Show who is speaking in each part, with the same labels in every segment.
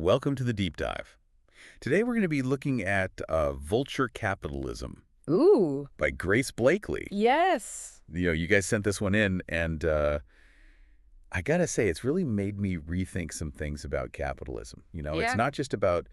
Speaker 1: Welcome to the Deep Dive. Today we're going to be looking at Vulture Capitalism
Speaker 2: Ooh,
Speaker 1: by Grace Blakeley.
Speaker 2: yes.
Speaker 1: You guys sent this one in, and I gotta say, it's really made me rethink some things about capitalism. It's
Speaker 2: Yeah.
Speaker 1: not just about,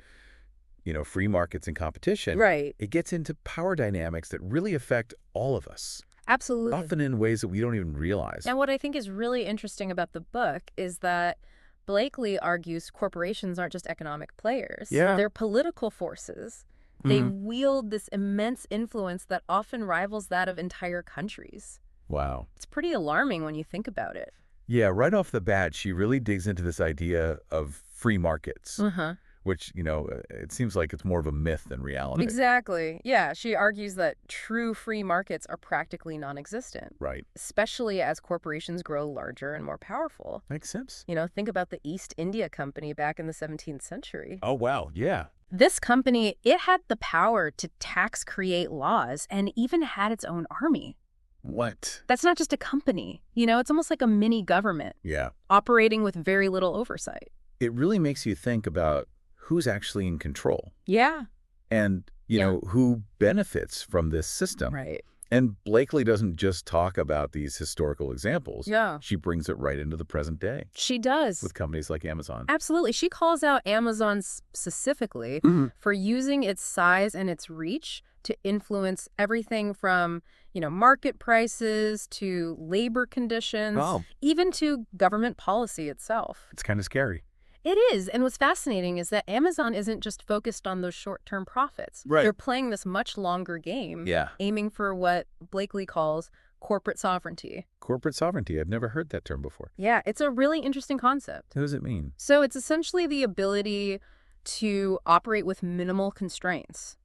Speaker 1: free markets and competition.
Speaker 2: Right.
Speaker 1: It gets into power dynamics that really affect all of us,
Speaker 2: Absolutely.
Speaker 1: often in ways that we don't even realize.
Speaker 2: And what I think is really interesting about the book is that Blakeley argues corporations aren't just economic players.
Speaker 1: Yeah.
Speaker 2: They're political forces. They wield this immense influence that often rivals that of entire countries.
Speaker 1: Wow.
Speaker 2: It's pretty alarming when you think about it.
Speaker 1: Yeah, right off the bat, she really digs into this idea of free markets,
Speaker 2: Uh-huh.
Speaker 1: which, it seems like it's more of a myth than reality.
Speaker 2: Exactly. Yeah, she argues that true free markets are practically non-existent.
Speaker 1: Right.
Speaker 2: Especially as corporations grow larger and more powerful.
Speaker 1: Makes sense.
Speaker 2: Think about the East India Company back in the 17th century.
Speaker 1: Oh, wow. Yeah.
Speaker 2: This company, it had the power to tax, create laws, and even had its own army.
Speaker 1: What?
Speaker 2: That's not just a company. It's almost like a mini government
Speaker 1: Yeah.
Speaker 2: operating with very little oversight.
Speaker 1: It really makes you think about who's actually in control
Speaker 2: Yeah.
Speaker 1: and, who benefits from this system.
Speaker 2: Right.
Speaker 1: And Blakely doesn't just talk about these historical examples.
Speaker 2: Yeah.
Speaker 1: She brings it right into the present day
Speaker 2: She does.
Speaker 1: with companies like Amazon.
Speaker 2: Absolutely. She calls out Amazon specifically for using its size and its reach to influence everything from, market prices to labor conditions,
Speaker 1: Oh.
Speaker 2: even to government policy itself.
Speaker 1: It's kind of scary.
Speaker 2: It is. And what's fascinating is that Amazon isn't just focused on those short-term profits.
Speaker 1: Right.
Speaker 2: They're playing this much longer game,
Speaker 1: Yeah.
Speaker 2: aiming for what Blakeley calls corporate sovereignty.
Speaker 1: Corporate sovereignty. I've never heard that term before.
Speaker 2: Yeah, it's a really interesting concept.
Speaker 1: What does it mean?
Speaker 2: So it's essentially the ability to operate with minimal constraints,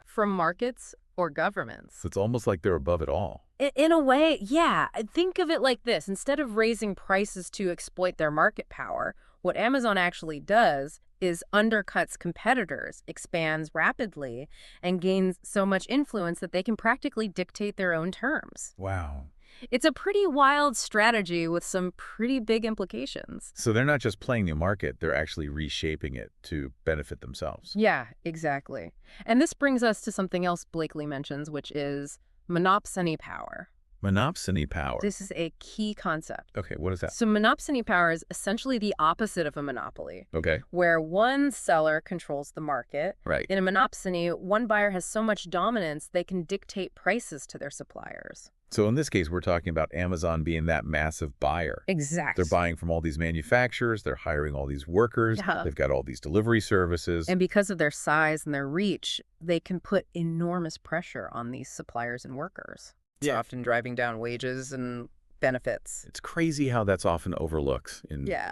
Speaker 2: from markets or governments.
Speaker 1: So it's almost like they're above it all.
Speaker 2: In a way, yeah. Think of it like this. Instead of raising prices to exploit their market power, what Amazon actually does is undercuts competitors, expands rapidly, and gains so much influence that they can practically dictate their own terms.
Speaker 1: Wow.
Speaker 2: It's a pretty wild strategy with some pretty big implications.
Speaker 1: So they're not just playing the market, they're actually reshaping it to benefit themselves.
Speaker 2: Yeah, exactly. And this brings us to something else Blakeley mentions, which is monopsony power.
Speaker 1: Monopsony power.
Speaker 2: This is a key concept.
Speaker 1: Okay, what is that?
Speaker 2: So monopsony power is essentially the opposite of a monopoly,
Speaker 1: Okay.
Speaker 2: where one seller controls the market.
Speaker 1: Right.
Speaker 2: In a monopsony, one buyer has so much dominance they can dictate prices to their suppliers.
Speaker 1: So in this case, we're talking about Amazon being that massive buyer.
Speaker 2: Exactly.
Speaker 1: They're buying from all these manufacturers. They're hiring all these workers.
Speaker 2: Yeah.
Speaker 1: They've got all these delivery services.
Speaker 2: And because of their size and their reach, they can put enormous pressure on these suppliers and workers. It's often driving down wages and benefits.
Speaker 1: It's crazy how that's often overlooked in,
Speaker 2: Yeah.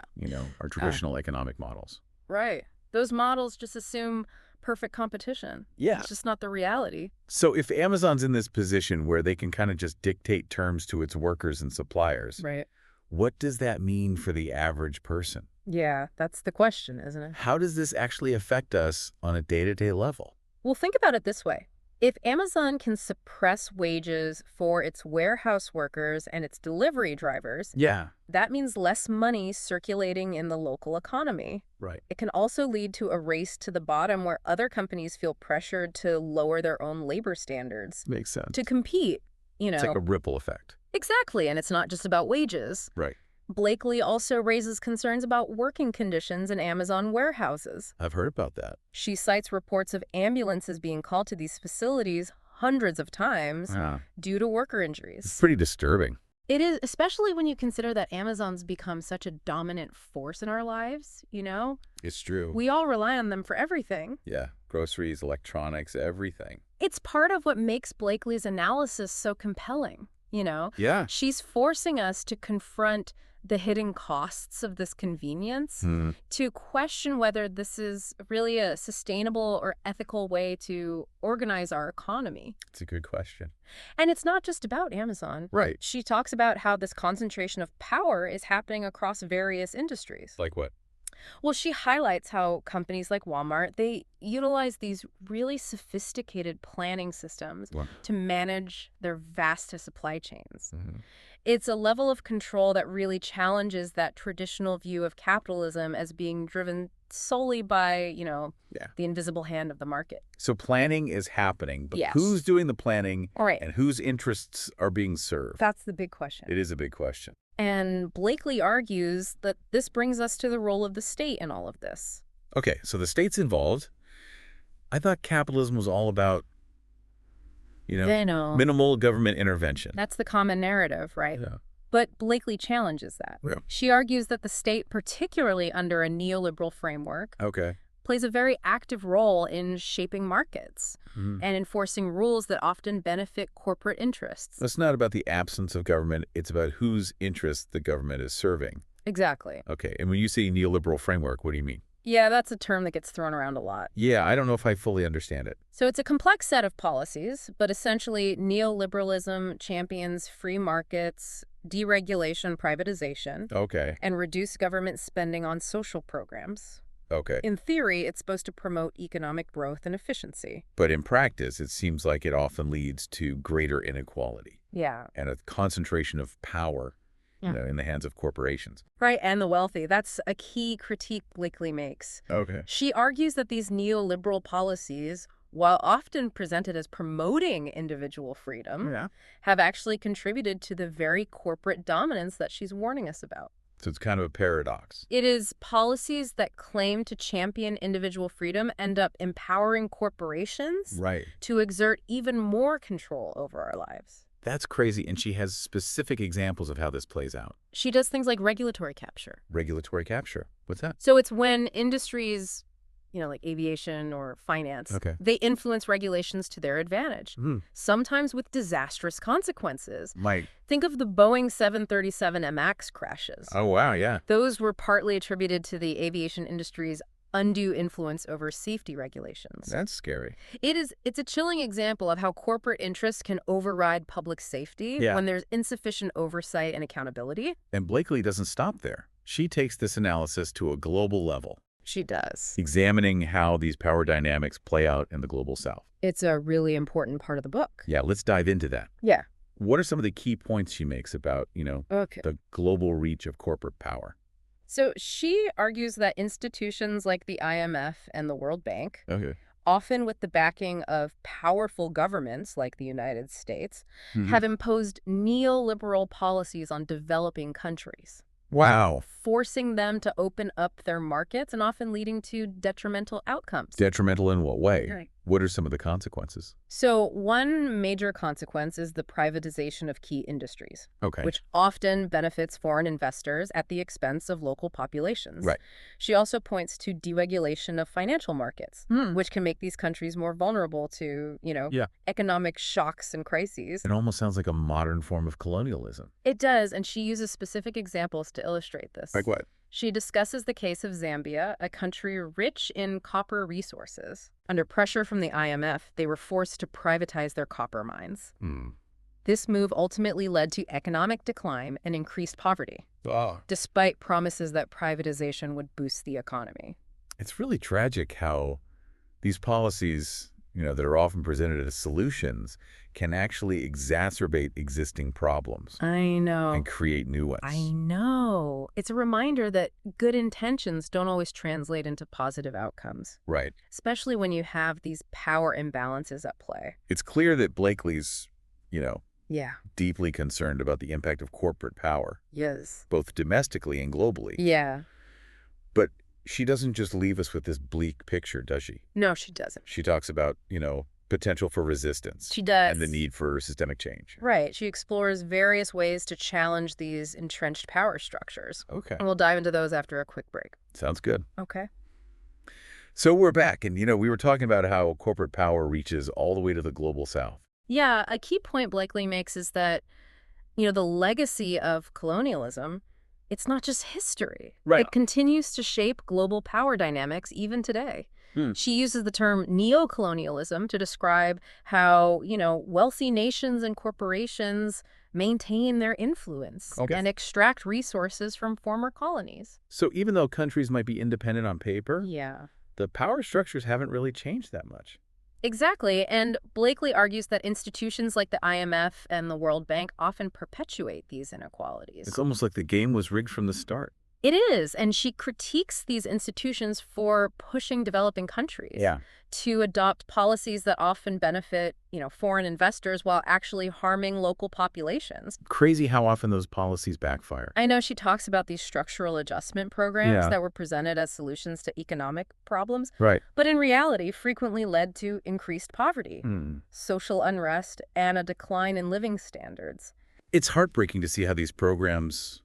Speaker 1: our traditional economic models.
Speaker 2: Right. Those models just assume perfect competition.
Speaker 1: Yeah.
Speaker 2: It's just not the reality.
Speaker 1: So if Amazon's in this position where they can kind of just dictate terms to its workers and suppliers,
Speaker 2: Right.
Speaker 1: what does that mean for the average person?
Speaker 2: Yeah, that's the question, isn't it?
Speaker 1: How does this actually affect us on a day-to-day level?
Speaker 2: Well, think about it this way. If Amazon can suppress wages for its warehouse workers and its delivery drivers,
Speaker 1: Yeah.
Speaker 2: that means less money circulating in the local economy.
Speaker 1: Right.
Speaker 2: It can also lead to a race to the bottom where other companies feel pressured to lower their own labor standards
Speaker 1: Makes sense.
Speaker 2: to compete,
Speaker 1: It's like a ripple effect.
Speaker 2: Exactly, and it's not just about wages.
Speaker 1: Right.
Speaker 2: Blakeley also raises concerns about working conditions in Amazon warehouses.
Speaker 1: I've heard about that.
Speaker 2: She cites reports of ambulances being called to these facilities hundreds of times due to worker
Speaker 1: It's
Speaker 2: injuries.
Speaker 1: pretty disturbing.
Speaker 2: It is, especially when you consider that Amazon's become such a dominant force in our lives,
Speaker 1: It's true.
Speaker 2: We all rely on them for everything.
Speaker 1: Yeah. Groceries, electronics, everything.
Speaker 2: It's part of what makes Blakeley's analysis so compelling,
Speaker 1: Yeah.
Speaker 2: She's forcing us to confront the hidden costs of this convenience, to question whether this is really a sustainable or ethical way to organize our economy.
Speaker 1: It's a good question.
Speaker 2: And it's not just about Amazon.
Speaker 1: Right.
Speaker 2: She talks about how this concentration of power is happening across various industries.
Speaker 1: Like what?
Speaker 2: Well, she highlights how companies like Walmart, they utilize these really sophisticated planning systems
Speaker 1: Well,
Speaker 2: to manage their vast supply chains.
Speaker 1: mhm.
Speaker 2: It's a level of control that really challenges that traditional view of capitalism as being driven solely by,
Speaker 1: Yeah.
Speaker 2: the invisible hand of the market.
Speaker 1: So planning is happening, but
Speaker 2: Yes.
Speaker 1: who's doing the planning
Speaker 2: All right.
Speaker 1: and whose interests are being served?
Speaker 2: That's the big question.
Speaker 1: It is a big question.
Speaker 2: And Blakeley argues that this brings us to the role of the state in all of this.
Speaker 1: Okay, so the state's involved. I thought capitalism was all about,
Speaker 2: They know.
Speaker 1: minimal government intervention.
Speaker 2: That's the common narrative, right?
Speaker 1: Yeah.
Speaker 2: But Blakeley challenges that.
Speaker 1: Yeah.
Speaker 2: She argues that the state, particularly under a neoliberal framework,
Speaker 1: Okay.
Speaker 2: plays a very active role in shaping markets
Speaker 1: Mhm.
Speaker 2: and enforcing rules that often benefit corporate interests.
Speaker 1: It's not about the absence of government. It's about whose interests the government is serving.
Speaker 2: Exactly.
Speaker 1: Okay, and when you say neoliberal framework, what do you mean?
Speaker 2: Yeah, that's a term that gets thrown around a lot.
Speaker 1: Yeah, I don't know if I fully understand it.
Speaker 2: So it's a complex set of policies, but essentially neoliberalism champions free markets, deregulation, privatization,
Speaker 1: Okay.
Speaker 2: and reduce government spending on social programs.
Speaker 1: Okay.
Speaker 2: In theory, it's supposed to promote economic growth and efficiency.
Speaker 1: But in practice, it seems like it often leads to greater inequality
Speaker 2: Yeah.
Speaker 1: and a concentration of power,
Speaker 2: Yeah.
Speaker 1: in the hands of corporations.
Speaker 2: Right, and the wealthy. That's a key critique Blakeley makes.
Speaker 1: Okay.
Speaker 2: She argues that these neoliberal policies, while often presented as promoting individual freedom,
Speaker 1: Yeah.
Speaker 2: have actually contributed to the very corporate dominance that she's warning us about.
Speaker 1: So it's kind of a paradox.
Speaker 2: It is policies that claim to champion individual freedom end up empowering corporations
Speaker 1: Right.
Speaker 2: to exert even more control over our lives.
Speaker 1: That's crazy. And she has specific examples of how this plays out.
Speaker 2: She does things like regulatory capture.
Speaker 1: Regulatory capture. What's that?
Speaker 2: So it's when industries, like aviation or finance,
Speaker 1: Okay.
Speaker 2: they influence regulations to their advantage,
Speaker 1: Hmm.
Speaker 2: sometimes with disastrous consequences.
Speaker 1: Mike.
Speaker 2: Think of the Boeing 737 MAX crashes.
Speaker 1: Oh, wow. Yeah.
Speaker 2: Those were partly attributed to the aviation industry's undue influence over safety regulations.
Speaker 1: That's scary.
Speaker 2: It's a chilling example of how corporate interests can override public safety
Speaker 1: Yeah.
Speaker 2: when there's insufficient oversight and accountability.
Speaker 1: And Blakeley doesn't stop there. She takes this analysis to a global level,
Speaker 2: She does.
Speaker 1: examining how these power dynamics play out in the global south.
Speaker 2: It's a really important part of the book.
Speaker 1: Yeah, let's dive into that.
Speaker 2: Yeah.
Speaker 1: What are some of the key points she makes about,
Speaker 2: Okay.
Speaker 1: the global reach of corporate power?
Speaker 2: So she argues that institutions like the IMF and the World Bank,
Speaker 1: Okay.
Speaker 2: often with the backing of powerful governments like the United States, have imposed neoliberal policies on developing countries,
Speaker 1: Wow.
Speaker 2: forcing them to open up their markets and often leading to detrimental outcomes.
Speaker 1: Detrimental in what way?
Speaker 2: Right.
Speaker 1: What are some of the consequences?
Speaker 2: So one major consequence is the privatization of key industries,
Speaker 1: Okay.
Speaker 2: which often benefits foreign investors at the expense of local populations.
Speaker 1: Right.
Speaker 2: She also points to deregulation of financial markets, which can make these countries more vulnerable to,
Speaker 1: Yeah.
Speaker 2: economic shocks and crises.
Speaker 1: It almost sounds like a modern form of colonialism.
Speaker 2: It does, and she uses specific examples to illustrate this.
Speaker 1: Like what?
Speaker 2: She discusses the case of Zambia, a country rich in copper resources. Under pressure from the IMF, they were forced to privatize their copper mines.
Speaker 1: Hmm.
Speaker 2: This move ultimately led to economic decline and increased poverty,
Speaker 1: Oh.
Speaker 2: despite promises that privatization would boost the economy.
Speaker 1: It's really tragic how these policies, that are often presented as solutions can actually exacerbate existing problems
Speaker 2: I know.
Speaker 1: and create new ones.
Speaker 2: I know. It's a reminder that good intentions don't always translate into positive outcomes,
Speaker 1: Right.
Speaker 2: especially when you have these power imbalances at play.
Speaker 1: It's clear that Blakeley's,
Speaker 2: Yeah.
Speaker 1: deeply concerned about the impact of corporate power,
Speaker 2: Yes.
Speaker 1: both domestically and globally.
Speaker 2: Yeah.
Speaker 1: But she doesn't just leave us with this bleak picture, does she?
Speaker 2: No, she doesn't.
Speaker 1: She talks about, potential for resistance
Speaker 2: She does.
Speaker 1: and the need for systemic change.
Speaker 2: Right. She explores various ways to challenge these entrenched power structures.
Speaker 1: Okay.
Speaker 2: And we'll dive into those after a quick break.
Speaker 1: Sounds good.
Speaker 2: Okay.
Speaker 1: So we're back, and, we were talking about how corporate power reaches all the way to the global south.
Speaker 2: Yeah, a key point Blakeley makes is that, the legacy of colonialism, it's not just history.
Speaker 1: Right.
Speaker 2: It continues to shape global power dynamics even today.
Speaker 1: Hmm.
Speaker 2: She uses the term neocolonialism to describe how, wealthy nations and corporations maintain their influence,
Speaker 1: Okay.
Speaker 2: and extract resources from former colonies.
Speaker 1: So even though countries might be independent on paper,
Speaker 2: Yeah.
Speaker 1: the power structures haven't really changed that much.
Speaker 2: Exactly, and Blakeley argues that institutions like the IMF and the World Bank often perpetuate these inequalities.
Speaker 1: It's almost like the game was rigged from the start.
Speaker 2: It is, and she critiques these institutions for pushing developing countries
Speaker 1: Yeah.
Speaker 2: to adopt policies that often benefit, foreign investors while actually harming local populations.
Speaker 1: Crazy how often those policies backfire.
Speaker 2: I know she talks about these structural adjustment programs
Speaker 1: Yeah.
Speaker 2: that were presented as solutions to economic problems,
Speaker 1: Right.
Speaker 2: but in reality frequently led to increased poverty,
Speaker 1: Hmm.
Speaker 2: social unrest, and a decline in living standards.
Speaker 1: It's heartbreaking to see how these programs,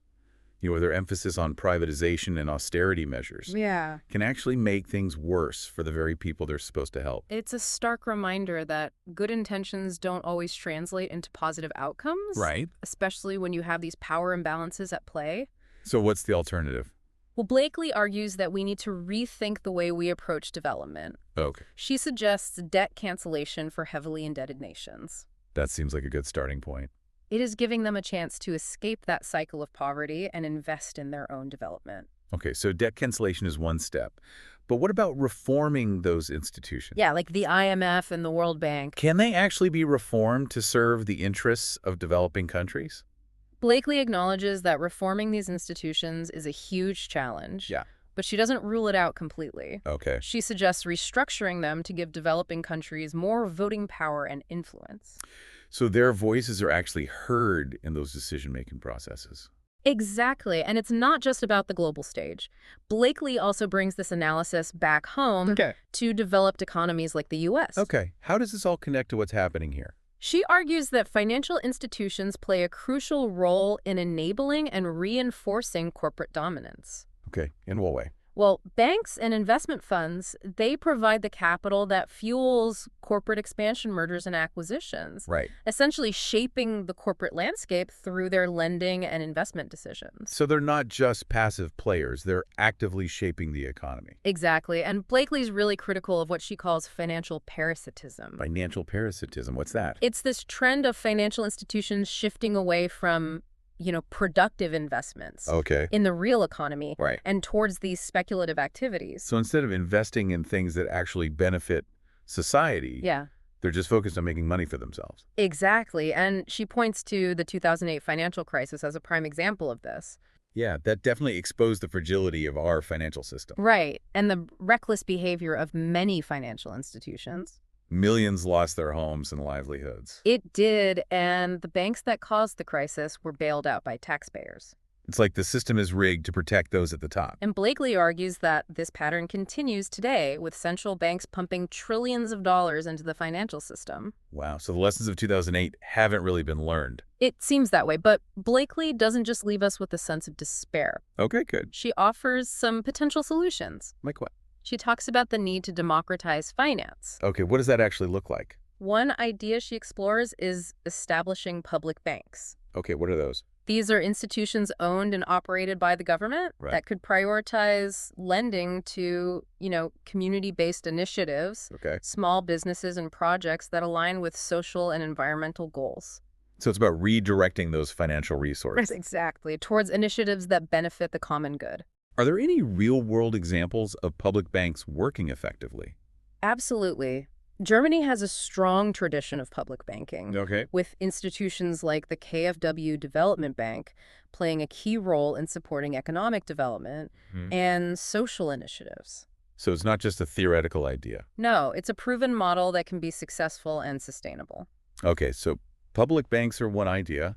Speaker 1: with their emphasis on privatization and austerity measures,
Speaker 2: Yeah.
Speaker 1: can actually make things worse for the very people they're supposed to help.
Speaker 2: It's a stark reminder that good intentions don't always translate into positive outcomes,
Speaker 1: Right.
Speaker 2: especially when you have these power imbalances at play.
Speaker 1: So what's the alternative?
Speaker 2: Well, Blakeley argues that we need to rethink the way we approach development.
Speaker 1: Okay.
Speaker 2: She suggests debt cancellation for heavily indebted nations.
Speaker 1: That seems like a good starting point.
Speaker 2: It is giving them a chance to escape that cycle of poverty and invest in their own development.
Speaker 1: Okay, so debt cancellation is one step. But what about reforming those institutions?
Speaker 2: Yeah, like the IMF and the World Bank.
Speaker 1: Can they actually be reformed to serve the interests of developing countries?
Speaker 2: Blakeley acknowledges that reforming these institutions is a huge challenge.
Speaker 1: Yeah.
Speaker 2: But she doesn't rule it out completely.
Speaker 1: Okay.
Speaker 2: She suggests restructuring them to give developing countries more voting power and influence.
Speaker 1: So their voices are actually heard in those decision-making processes.
Speaker 2: Exactly, and it's not just about the global stage. Blakeley also brings this analysis back home to developed economies like the U.S.
Speaker 1: Okay. How does this all connect to what's happening here?
Speaker 2: She argues that financial institutions play a crucial role in enabling and reinforcing corporate dominance.
Speaker 1: Okay. In what way?
Speaker 2: Well, banks and investment funds, they provide the capital that fuels corporate expansion, mergers, and acquisitions,
Speaker 1: Right.
Speaker 2: essentially shaping the corporate landscape through their lending and investment decisions.
Speaker 1: So they're not just passive players. They're actively shaping the economy.
Speaker 2: Exactly, and Blakeley's really critical of what she calls financial parasitism.
Speaker 1: Financial parasitism. What's that?
Speaker 2: It's this trend of financial institutions shifting away from productive investments
Speaker 1: Okay.
Speaker 2: in the real economy
Speaker 1: Right.
Speaker 2: and towards these speculative activities.
Speaker 1: So instead of investing in things that actually benefit society,
Speaker 2: Yeah,
Speaker 1: they're just focused on making money for themselves.
Speaker 2: exactly. And she points to the 2008 financial crisis as a prime example of this.
Speaker 1: Yeah, that definitely exposed the fragility of our financial system.
Speaker 2: Right, and the reckless behavior of many financial institutions.
Speaker 1: Millions lost their homes and livelihoods.
Speaker 2: It did, and the banks that caused the crisis were bailed out by taxpayers.
Speaker 1: It's like the system is rigged to protect those at the top.
Speaker 2: And Blakeley argues that this pattern continues today, with central banks pumping trillions of dollars into the financial system.
Speaker 1: Wow, so the lessons of 2008 haven't really been learned.
Speaker 2: It seems that way, but Blakeley doesn't just leave us with a sense of despair.
Speaker 1: Okay, good.
Speaker 2: She offers some potential solutions.
Speaker 1: Like what?
Speaker 2: She talks about the need to democratize finance.
Speaker 1: Okay, what does that actually look like?
Speaker 2: One idea she explores is establishing public banks.
Speaker 1: Okay, what are those?
Speaker 2: These are institutions owned and operated by the government
Speaker 1: Right.
Speaker 2: that could prioritize lending to, community-based initiatives,
Speaker 1: Okay.
Speaker 2: small businesses and projects that align with social and environmental goals.
Speaker 1: So it's about redirecting those financial resources.
Speaker 2: Exactly, towards initiatives that benefit the common good.
Speaker 1: Are there any real-world examples of public banks working effectively?
Speaker 2: Absolutely. Germany has a strong tradition of public banking,
Speaker 1: Okay.
Speaker 2: with institutions like the KfW Development Bank playing a key role in supporting economic development and social initiatives.
Speaker 1: So it's not just a theoretical idea.
Speaker 2: No, it's a proven model that can be successful and sustainable.
Speaker 1: Okay, so public banks are one idea.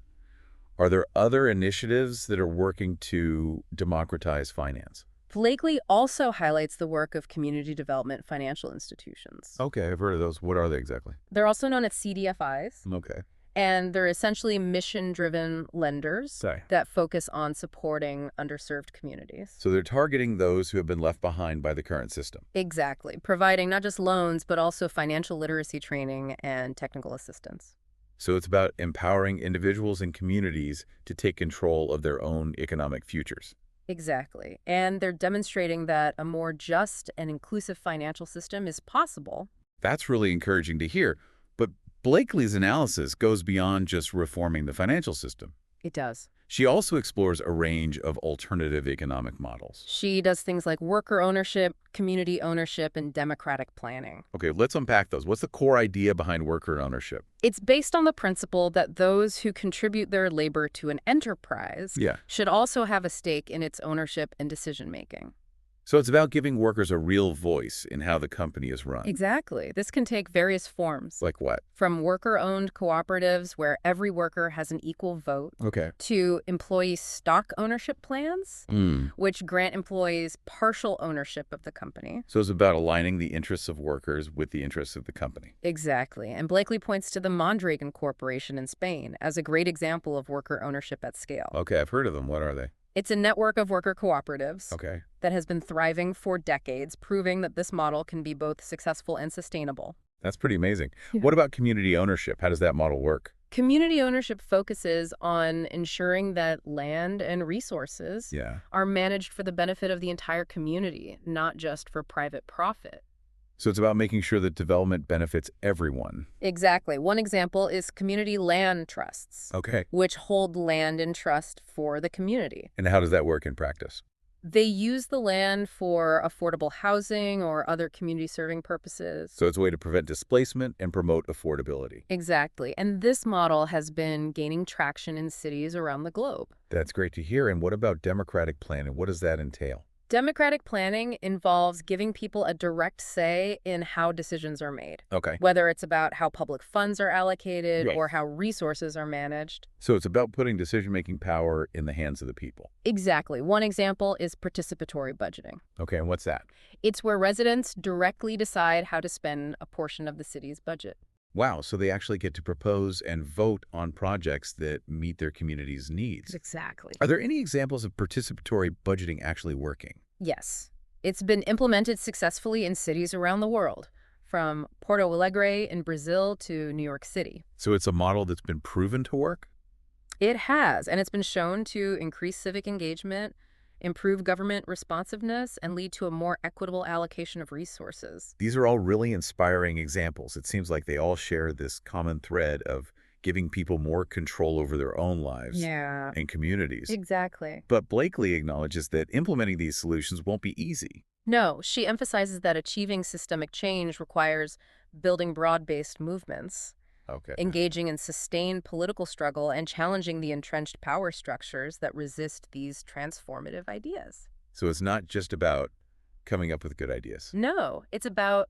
Speaker 1: Are there other initiatives that are working to democratize finance?
Speaker 2: Blakeley also highlights the work of community development financial institutions.
Speaker 1: Okay, I've heard of those. What are they exactly?
Speaker 2: They're also known as CDFIs,
Speaker 1: Okay.
Speaker 2: and they're essentially mission-driven lenders that focus on supporting underserved communities.
Speaker 1: So they're targeting those who have been left behind by the current system.
Speaker 2: Exactly, providing not just loans, but also financial literacy training and technical assistance.
Speaker 1: So it's about empowering individuals and communities to take control of their own economic futures.
Speaker 2: Exactly. And they're demonstrating that a more just and inclusive financial system is possible.
Speaker 1: That's really encouraging to hear. But Blakeley's analysis goes beyond just reforming the financial system.
Speaker 2: It does.
Speaker 1: She also explores a range of alternative economic models.
Speaker 2: She does things like worker ownership, community ownership, and democratic planning.
Speaker 1: Okay, let's unpack those. What's the core idea behind worker ownership?
Speaker 2: It's based on the principle that those who contribute their labor to an enterprise
Speaker 1: Yeah.
Speaker 2: should also have a stake in its ownership and decision-making.
Speaker 1: So it's about giving workers a real voice in how the company is run.
Speaker 2: Exactly. This can take various forms,
Speaker 1: Like what?
Speaker 2: from worker-owned cooperatives where every worker has an equal vote,
Speaker 1: Okay.
Speaker 2: to employee stock ownership plans, which grant employees partial ownership of the company.
Speaker 1: So it's about aligning the interests of workers with the interests of the company.
Speaker 2: Exactly. And Blakeley points to the Mondragon Corporation in Spain as a great example of worker ownership at scale.
Speaker 1: Okay, I've heard of them. What are they?
Speaker 2: It's a network of worker cooperatives
Speaker 1: Okay.
Speaker 2: that has been thriving for decades, proving that this model can be both successful and sustainable.
Speaker 1: That's pretty amazing.
Speaker 2: Yeah.
Speaker 1: What about community ownership? How does that model work?
Speaker 2: Community ownership focuses on ensuring that land and resources
Speaker 1: Yeah.
Speaker 2: are managed for the benefit of the entire community, not just for private profit.
Speaker 1: So it's about making sure that development benefits everyone.
Speaker 2: Exactly. One example is community land trusts,
Speaker 1: Okay.
Speaker 2: which hold land in trust for the community.
Speaker 1: And how does that work in practice?
Speaker 2: They use the land for affordable housing or other community-serving purposes.
Speaker 1: So it's a way to prevent displacement and promote affordability.
Speaker 2: Exactly. And this model has been gaining traction in cities around the globe.
Speaker 1: That's great to hear. And what about democratic planning? What does that entail?
Speaker 2: Democratic planning involves giving people a direct say in how decisions are made,
Speaker 1: Okay.
Speaker 2: whether it's about how public funds are allocated
Speaker 1: Right.
Speaker 2: or how resources are managed.
Speaker 1: So it's about putting decision-making power in the hands of the people.
Speaker 2: Exactly. One example is participatory budgeting.
Speaker 1: Okay, and what's that?
Speaker 2: It's where residents directly decide how to spend a portion of the city's budget.
Speaker 1: Wow, so they actually get to propose and vote on projects that meet their community's needs.
Speaker 2: Exactly.
Speaker 1: Are there any examples of participatory budgeting actually working?
Speaker 2: Yes. It's been implemented successfully in cities around the world, from Porto Alegre in Brazil to New York City.
Speaker 1: So it's a model that's been proven to work?
Speaker 2: It has, and it's been shown to increase civic engagement, improve government responsiveness, and lead to a more equitable allocation of resources.
Speaker 1: These are all really inspiring examples. It seems like they all share this common thread of giving people more control over their own lives
Speaker 2: Yeah,
Speaker 1: and communities.
Speaker 2: exactly.
Speaker 1: But Blakeley acknowledges that implementing these solutions won't be easy.
Speaker 2: No, she emphasizes that achieving systemic change requires building broad-based movements,
Speaker 1: Okay.
Speaker 2: engaging in sustained political struggle, and challenging the entrenched power structures that resist these transformative ideas.
Speaker 1: So it's not just about coming up with good ideas.
Speaker 2: No, it's about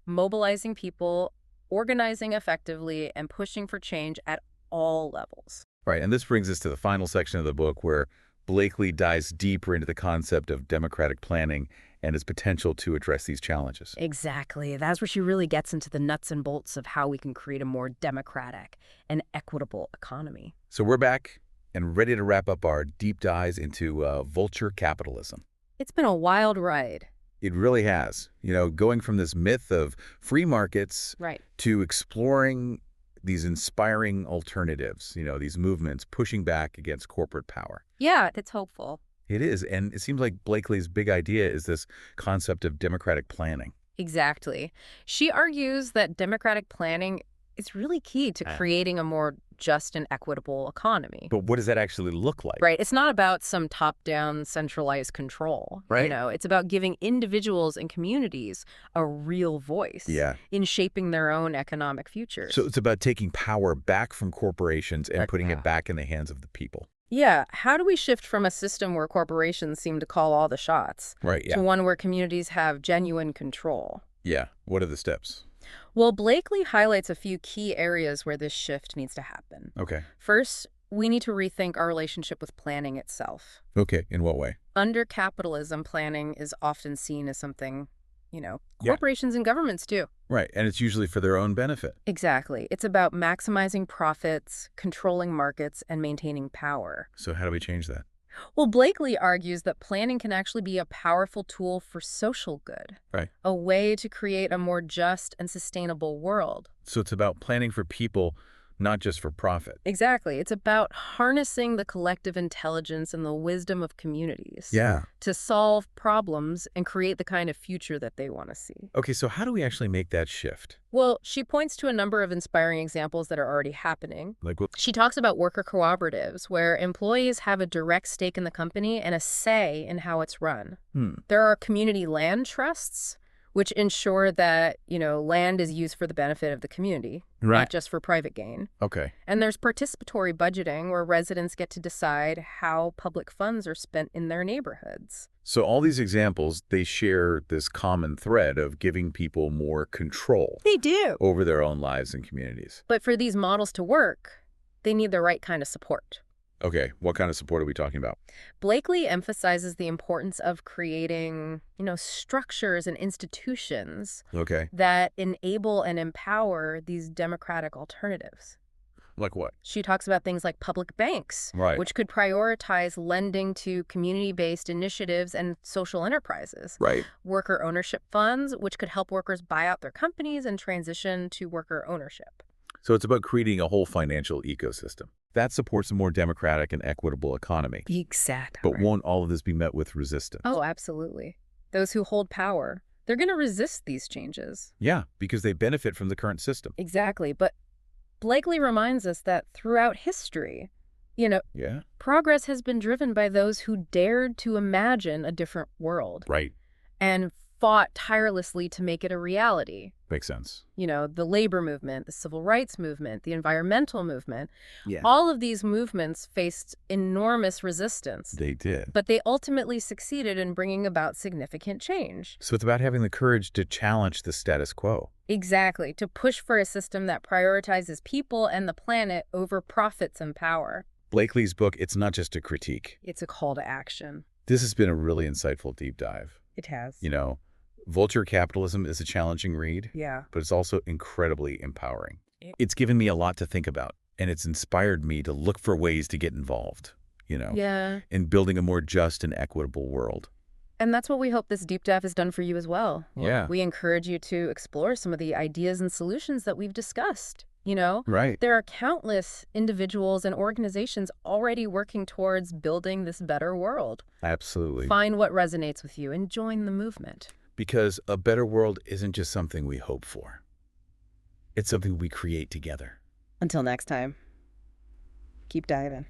Speaker 2: mobilizing people, organizing effectively, and pushing for change at all levels.
Speaker 1: Right, and this brings us to the final section of the book where Blakeley dives deeper into the concept of democratic planning and its potential to address these challenges.
Speaker 2: Exactly. That's where she really gets into the nuts and bolts of how we can create a more democratic and equitable economy.
Speaker 1: So we're back and ready to wrap up our deep dives into Vulture capitalism.
Speaker 2: It's been a wild ride.
Speaker 1: It really has. You know, going from this myth of free markets
Speaker 2: Right.
Speaker 1: to exploring these inspiring alternatives, you know, these movements pushing back against corporate power.
Speaker 2: Yeah, it's hopeful.
Speaker 1: It is, and it seems like Blakeley's big idea is this concept of democratic planning.
Speaker 2: Exactly. She argues that democratic planning is really key to creating a more just and equitable economy.
Speaker 1: But what does that actually look like?
Speaker 2: Right. It's not about some top-down centralized control.
Speaker 1: Right.
Speaker 2: You know, it's about giving individuals and communities a real voice
Speaker 1: Yeah.
Speaker 2: in shaping their own economic futures.
Speaker 1: So it's about taking power back from corporations and putting
Speaker 2: Yeah.
Speaker 1: it back in the hands of the people.
Speaker 2: Yeah. How do we shift from a system where corporations seem to call all the shots
Speaker 1: Right,
Speaker 2: to
Speaker 1: yeah.
Speaker 2: one where communities have genuine control?
Speaker 1: Yeah. What are the steps?
Speaker 2: Well, Blakeley highlights a few key areas where this shift needs to happen.
Speaker 1: Okay.
Speaker 2: First, we need to rethink our relationship with planning itself.
Speaker 1: Okay. In what way?
Speaker 2: Under capitalism, planning is often seen as something,
Speaker 1: Yeah.
Speaker 2: corporations and governments do.
Speaker 1: Right. And it's usually for their own benefit.
Speaker 2: Exactly. It's about maximizing profits, controlling markets, and maintaining power.
Speaker 1: So how do we change that?
Speaker 2: Well, Blakeley argues that planning can actually be a powerful tool for social good,
Speaker 1: Right.
Speaker 2: a way to create a more just and sustainable world.
Speaker 1: So it's about planning for people, not just for profit.
Speaker 2: Exactly. It's about harnessing the collective intelligence and the wisdom of communities
Speaker 1: Yeah.
Speaker 2: to solve problems and create the kind of future that they want to see.
Speaker 1: Okay, so how do we actually make that shift?
Speaker 2: Well, she points to a number of inspiring examples that are already happening.
Speaker 1: Like, what?
Speaker 2: She talks about worker cooperatives, where employees have a direct stake in the company and a say in how it's run. There are community land trusts, which ensure that, land is used for the benefit of the community, not just for private gain.
Speaker 1: Okay.
Speaker 2: And there's participatory budgeting, where residents get to decide how public funds are spent in their neighborhoods.
Speaker 1: So all these examples, they share this common thread of giving people more control
Speaker 2: They do.
Speaker 1: over their own lives and communities.
Speaker 2: But for these models to work, they need the right kind of support.
Speaker 1: Okay, what kind of support are we talking about?
Speaker 2: Blakeley emphasizes the importance of creating, structures and institutions
Speaker 1: Okay.
Speaker 2: that enable and empower these democratic alternatives.
Speaker 1: Like what?
Speaker 2: She talks about things like public banks,
Speaker 1: Right.
Speaker 2: which could prioritize lending to community-based initiatives and social enterprises.
Speaker 1: Right.
Speaker 2: Worker ownership funds, which could help workers buy out their companies and transition to worker ownership.
Speaker 1: So it's about creating a whole financial ecosystem that supports a more democratic and equitable economy.
Speaker 2: Exactly.
Speaker 1: But won't all of this be met with resistance?
Speaker 2: Oh, absolutely. Those who hold power, they're going to resist these changes.
Speaker 1: Yeah, because they benefit from the current system.
Speaker 2: Exactly. But Blakeley reminds us that throughout history,
Speaker 1: Yeah?
Speaker 2: progress has been driven by those who dared to imagine a different world
Speaker 1: Right.
Speaker 2: and fought tirelessly to make it a reality.
Speaker 1: Makes sense.
Speaker 2: The labor movement, the civil rights movement, the environmental movement.
Speaker 1: Yeah.
Speaker 2: All of these movements faced enormous resistance,
Speaker 1: They did.
Speaker 2: but they ultimately succeeded in bringing about significant change.
Speaker 1: So it's about having the courage to challenge the status quo.
Speaker 2: Exactly, to push for a system that prioritizes people and the planet over profits and power.
Speaker 1: Blakeley's book, it's not just a critique.
Speaker 2: It's a call to action.
Speaker 1: This has been a really insightful deep dive.
Speaker 2: It has.
Speaker 1: Vulture Capitalism is a challenging read,
Speaker 2: Yeah.
Speaker 1: but it's also incredibly empowering. It's given me a lot to think about, and it's inspired me to look for ways to get involved,
Speaker 2: Yeah.
Speaker 1: in building a more just and equitable world.
Speaker 2: And that's what we hope this deep dive has done for you as well.
Speaker 1: Yeah.
Speaker 2: We encourage you to explore some of the ideas and solutions that we've discussed.
Speaker 1: Right.
Speaker 2: There are countless individuals and organizations already working towards building this better world.
Speaker 1: Absolutely.
Speaker 2: Find what resonates with you and join the movement.
Speaker 1: Because a better world isn't just something we hope for. It's something we create together.
Speaker 2: Until next time, keep diving.